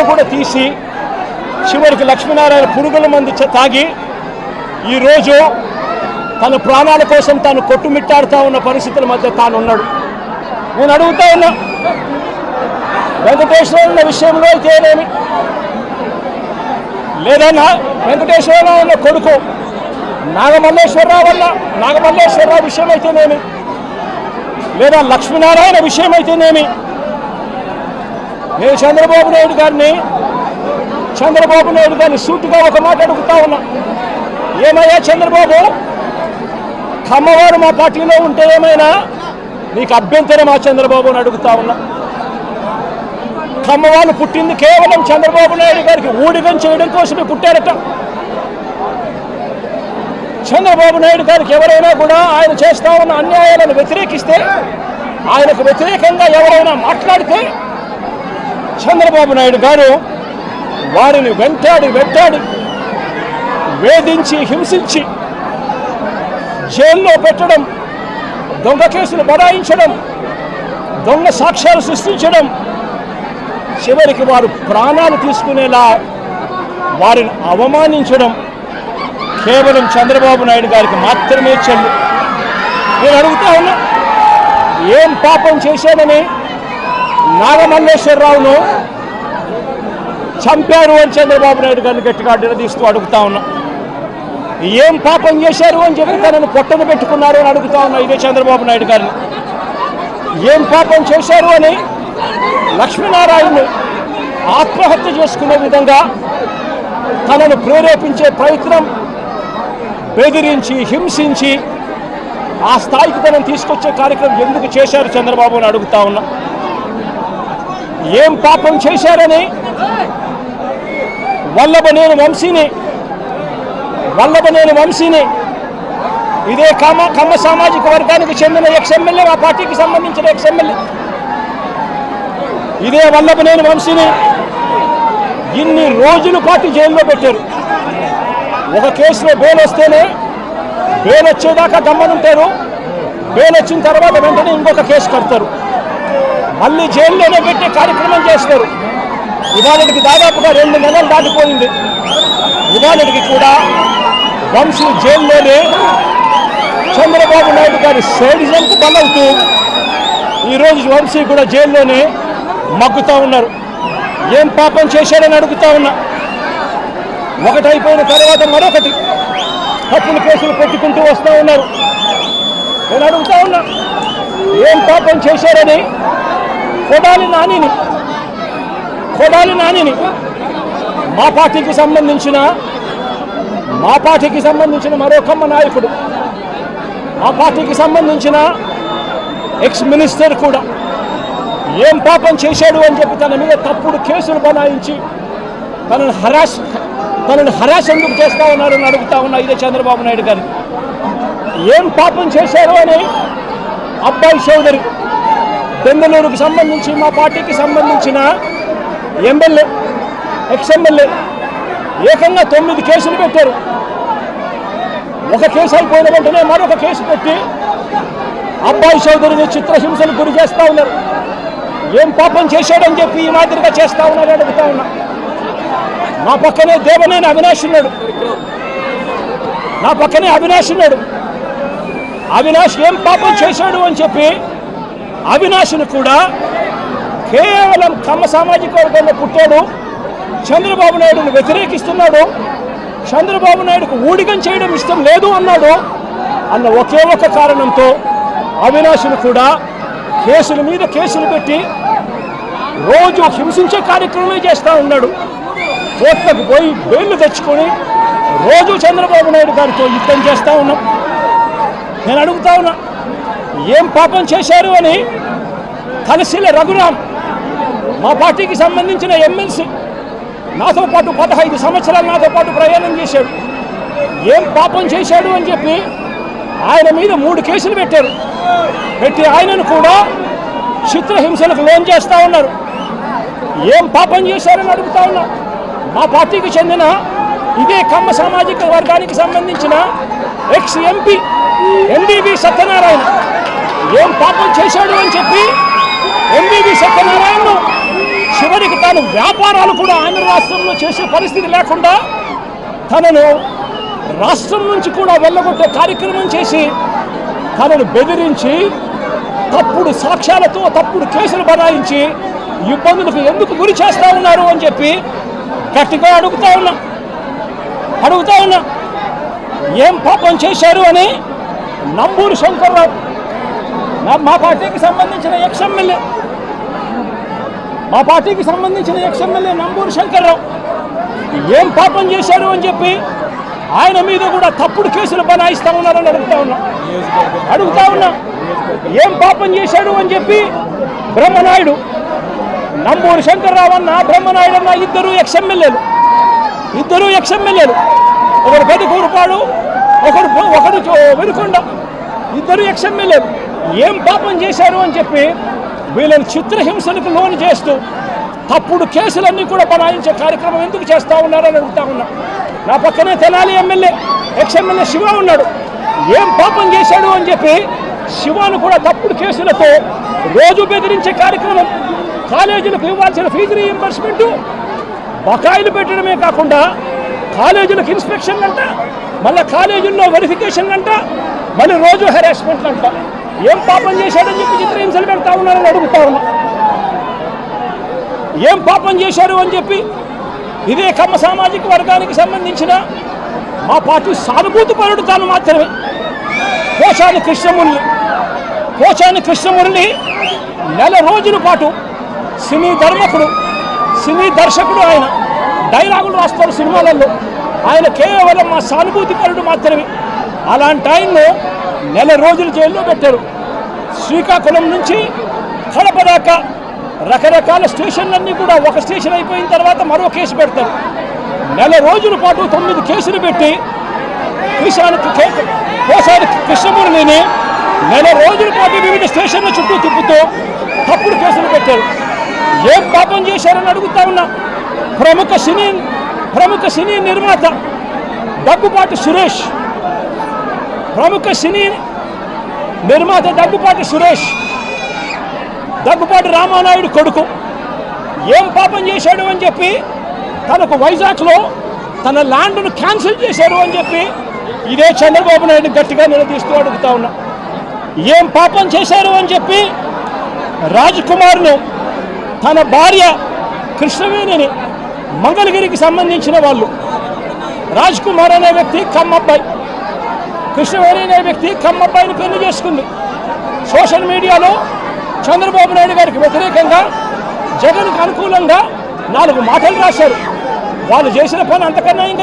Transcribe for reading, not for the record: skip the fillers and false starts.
కూడా తీసి చివరికి లక్ష్మీనారాయణ పురుగుల మందు తాగి ఈరోజు తన ప్రాణాల కోసం తాను కొట్టుమిట్టాడుతూ ఉన్న పరిస్థితుల మధ్య తాను ఉన్నాడు. నేను అడుగుతా ఉన్నా, వెంకటేశ్వర విషయంలో అయితేనేమి, లేదా వెంకటేశ్వరరావు ఉన్న కొడుకు నాగమల్లేశ్వరరావు విషయం అయితేనేమి, లేదా లక్ష్మీనారాయణ విషయం అయితేనేమి, నేను చంద్రబాబు నాయుడు గారిని సూటిగా ఒక మాట అడుగుతా ఉన్నా. ఏమయ్యా చంద్రబాబు, కమ్మవారు మా పార్టీలో ఉంటే ఏమైనా నీకు అభ్యంతరమా చంద్రబాబు అని అడుగుతా ఉన్నా. కమ్మవాళ్ళు పుట్టింది కేవలం చంద్రబాబు నాయుడు గారికి ఊడిగం చేయడం కోసమే పుట్టారట. చంద్రబాబు నాయుడు గారికి ఎవరైనా కూడా ఆయన చేస్తా ఉన్న అన్యాయాలను వ్యతిరేకిస్తే, ఆయనకు వ్యతిరేకంగా ఎవరైనా మాట్లాడితే చంద్రబాబు నాయుడు గారు వారిని వెంటాడి వేధించి హింసించి జైల్లో పెట్టడం, దొంగ కేసులు బనాయించడం, దొంగ సాక్ష్యాలు సృష్టించడం, చివరికి వారు ప్రాణాలు తీసుకునేలా వారిని అవమానించడం కేవలం చంద్రబాబు నాయుడు గారికి మాత్రమే చెల్లు. నేను అడుగుతా ఉన్నా, ఏం పాపం చేశాడని నాగమల్లేశ్వరరావును చంపారు అని చంద్రబాబు నాయుడు గారిని గట్టిగా నిలదీస్తూ అడుగుతా ఉన్నా. ఏం పాపం చేశారు అని చెప్పి తనను పొట్టను పెట్టుకున్నారు అని అడుగుతా ఉన్నా ఇదే చంద్రబాబు నాయుడు గారిని. ఏం పాపం చేశారు అని లక్ష్మీనారాయణను ఆత్మహత్య చేసుకునే విధంగా తనను ప్రేరేపించే ప్రయత్నం, బెదిరించి హింసించి ఆ స్థాయికి తనను తీసుకొచ్చే కార్యక్రమం ఎందుకు చేశారు చంద్రబాబు అని అడుగుతా ఉన్నా. ఏం పాపం చేశారని వల్లభనేని వంశీని ఇదే కమ్మ సామాజిక వర్గానికి చెందిన ఎక్స్ఎమ్మెల్యే, ఆ పార్టీకి సంబంధించిన ఎక్స్ఎమ్మెల్యే, ఇదే వల్లభనేని వంశీని ఇన్ని రోజుల పాటు జైల్లో పెట్టారు. ఒక కేసులో బెయిల్ వస్తేనే, బెయిల్ వచ్చేదాకా గమ్మనుంటారు, బెయిల్ వచ్చిన తర్వాత వెంటనే ఇంకొక కేసు కడతారు, మళ్ళీ జైల్లోనే పెట్టే కార్యక్రమం చేస్తారు. ఇవాళకి దాదాపుగా 2 నెలలు దాటిపోయింది. ఇవాళకి కూడా వంశీ జైల్లోనే చంద్రబాబు నాయుడు గారి సేడిజంకు బలవుతూ ఈరోజు వంశీ కూడా జైల్లోనే మగ్గుతూ ఉన్నారు. ఏం పాపం చేశాడని అడుగుతా ఉన్నా. ఒకటైపోయిన తర్వాత మరొకటి తప్పుడు కేసులు పెట్టుకుంటూ వస్తూ ఉన్నారు. నేను అడుగుతా ఉన్నా, ఏం పాపం చేశారని కొడాలి నానిని మా పార్టీకి సంబంధించిన మరో కమ్మ నాయకుడు, మా పార్టీకి సంబంధించిన ఎక్స్ మినిస్టర్ కూడా ఏం పాపం చేశాడు అని చెప్పి తన మీద తప్పుడు కేసులు బనాయించి తనను హరాస్ ఎందుకు చేస్తా ఉన్నారని అడుగుతా ఉన్నా ఇదే చంద్రబాబు నాయుడు గారు. ఏం పాపం చేశారు అని అబ్బాయి చౌదరి, బెంగళూరుకు సంబంధించి మా పార్టీకి సంబంధించిన ఎమ్మెల్యే, ఎక్స్ఎమ్మెల్యే, ఏకంగా 9 కేసులు పెట్టారు. ఒక కేసు అయిపోయిన వెంటనే మరొక కేసు పెట్టి అబ్బాయి చౌదరిని చిత్రహింసలు గురి చేస్తూ ఉన్నారు. ఏం పాపం చేశాడని చెప్పి ఈ మాదిరిగా చేస్తూ ఉన్నారు అడుగుతా ఉన్నా. నా పక్కనే దేవనేని అవినాష్ ఉన్నాడు. అవినాష్ ఏం పాపం చేశాడు అని చెప్పి అవినాష్ను కూడా కేవలం కమ్మ సామాజిక వర్గంలో పుట్టాడు, చంద్రబాబు నాయుడును వ్యతిరేకిస్తున్నాడు, చంద్రబాబు నాయుడుకు ఊడిగం చేయడం ఇష్టం లేదు అన్నాడు అన్న ఒకే ఒక కారణంతో అవినాష్ను కూడా కేసుల మీద కేసులు పెట్టి రోజు హింసించే కార్యక్రమమే చేస్తూ ఉన్నాడు. కోర్టులకు పోయి బెయిల్ తెచ్చుకొని రోజు చంద్రబాబు నాయుడు గారితో యుద్ధం చేస్తూ ఉన్నాం. నేను అడుగుతా ఉన్నా, ఏం పాపం చేశారు అని తలసిల రఘురాం, మా పార్టీకి సంబంధించిన ఎమ్మెల్సీ, నాతో పాటు 15 సంవత్సరాలు నాతో పాటు ప్రయాణం చేశాడు. ఏం పాపం చేశాడు అని చెప్పి ఆయన మీద 3 కేసులు పెట్టి ఆయనను కూడా చిత్రహింసలకు లోన్ చేస్తూ ఉన్నారు. ఏం పాపం చేశారని అడుగుతా ఉన్నా. మా పార్టీకి చెందిన ఇదే కమ్మ సామాజిక వర్గానికి సంబంధించిన ఎక్స్ ఎంపీ ఎంబీబీ సత్యనారాయణ ఏం పాపం చేశాడు అని చెప్పి ఎంబీబీ సత్యనారాయణను చివరికి తాను వ్యాపారాలు కూడా ఆంధ్ర రాష్ట్రంలో చేసే పరిస్థితి లేకుండా తనను రాష్ట్రం నుంచి కూడా వెళ్ళగొట్టే కార్యక్రమం చేసి తనను బెదిరించి తప్పుడు సాక్ష్యాలతో తప్పుడు కేసులు బనాయించి ఇబ్బందులకు ఎందుకు గురి చేస్తూ ఉన్నారు అని చెప్పి గట్టిగా అడుగుతా ఉన్నా ఏం పాపం చేశారు అని నంబూరు శంకర్రావు మా పార్టీకి సంబంధించిన ఎక్స్ఎమ్మెల్యే నంబూరు శంకర్రావు ఏం పాపం చేశారు అని చెప్పి ఆయన మీద కూడా తప్పుడు కేసులు బనాయిస్తా ఉన్నారని అడుగుతా ఉన్నా ఏం పాపం చేశాడు అని చెప్పి బ్రహ్మనాయుడు నంబూరు శంకర్రావు అన్న బ్రహ్మనాయుడు అన్న ఇద్దరు ఎక్స్ఎమ్మెల్యేలు ఒకరు పెదకూరుపాడు ఒకరు వెనుకొండ ఇద్దరు ఎక్స్ఎమ్మెల్యేలు ఏం పాపం చేశారు అని చెప్పి వీళ్ళని చిత్రహింసలకు లోను చేస్తూ తప్పుడు కేసులన్నీ కూడా బనాయించే కార్యక్రమం ఎందుకు చేస్తూ ఉన్నారని అడుగుతా ఉన్నా. నా పక్కనే తెనాలి ఎక్స్ఎమ్మెల్యే శివ ఉన్నాడు. ఏం పాపం చేశాడు అని చెప్పి శివాను కూడా తప్పుడు కేసులతో రోజు బెదిరించే కార్యక్రమం, కాలేజీలకు ఇవ్వాల్సిన ఫీజు రీయింబర్స్మెంట్ బకాయిలు పెట్టడమే కాకుండా కాలేజీలకు ఇన్స్పెక్షన్ అంట, మళ్ళీ కాలేజీల్లో వెరిఫికేషన్ అంట, మళ్ళీ రోజు హెరాస్మెంట్ అంట. ఏం పాపం చేశాడని చెప్పి చిత్రహింసలు పెడతా ఉన్నారని అడుగుతా ఉన్నా. ఏం పాపం చేశారు అని చెప్పి ఇదే కమ్మ సామాజిక వర్గానికి సంబంధించిన మా పార్టీ సానుభూతి పరుడు తాను మాత్రమే పోచాని కృష్ణమురళి నెల రోజుల పాటు సినీ దర్శకుడు ఆయన డైలాగులు రాస్తారు సినిమాలలో. ఆయన కేవలం మా సానుభూతి పరుడు మాత్రమే. అలాంటి ఆయన్ను నెల రోజులు జైల్లో పెట్టారు. శ్రీకాకుళం నుంచి కడప దాకా రకరకాల స్టేషన్లన్నీ కూడా ఒక స్టేషన్ అయిపోయిన తర్వాత మరో కేసు పెడతారు. నెల రోజుల పాటు 9 కేసులు పెట్టి పోసాని కృష్ణమురళిని నెల రోజుల పాటు వివిధ స్టేషన్ల చుట్టూ తిప్పుతూ తప్పుడు కేసులు పెట్టారు. ఏం పాపం చేశారని అడుగుతా ఉన్నా. ప్రముఖ సినీ నిర్మాత దగ్గుపాటి సురేష్ దగ్గుపాటి రామానాయుడు కొడుకు ఏం పాపం చేశాడు అని చెప్పి తనకు వైజాగ్లో తన ల్యాండ్ను క్యాన్సిల్ చేశారు అని చెప్పి ఇదే చంద్రబాబు నాయుడు గట్టిగా నిలదీస్తూ అడుగుతా ఉన్నా. ఏం పాపం చేశారు అని చెప్పి రాజ్కుమార్ను తన భార్య కృష్ణవేణిని మంగళగిరికి సంబంధించిన వాళ్ళు, రాజ్కుమార్ అనే వ్యక్తి కమ్మబ్బాయి, కృష్ణవేణి అనే వ్యక్తి కమ్మబ్బాయిని పెళ్లి చేసుకుంది. సోషల్ మీడియాలో చంద్రబాబు నాయుడు గారికి వ్యతిరేకంగా జగన్కు అనుకూలంగా 4 మాటలు రాశారు. వాళ్ళు చేసిన పని అంతకన్నా ఇంకా